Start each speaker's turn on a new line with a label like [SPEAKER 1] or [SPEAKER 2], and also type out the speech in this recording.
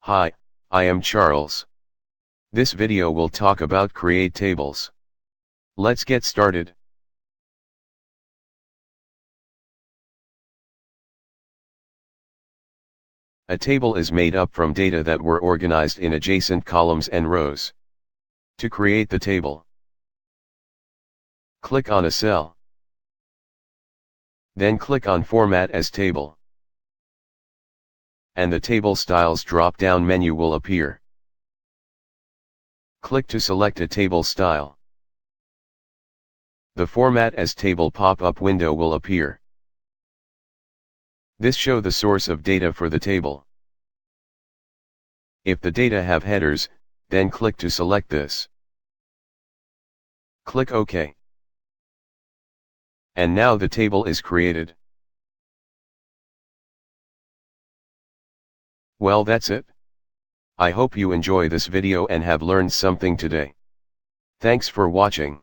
[SPEAKER 1] Hi, I am Charles. This video will talk about create tables. Let's get started. A table is made up from data that were organized in adjacent columns and rows. To create the table, click on a cell. Then click on Format as Table. And the Table Styles drop-down menu will appear. Click to select a table style. The Format as Table pop-up window will appear. This shows the source of data for the table. If the data have headers, then click to select this. Click OK. And now the table is created. Well, that's it. I hope you enjoy this video and have learned something today. Thanks for watching.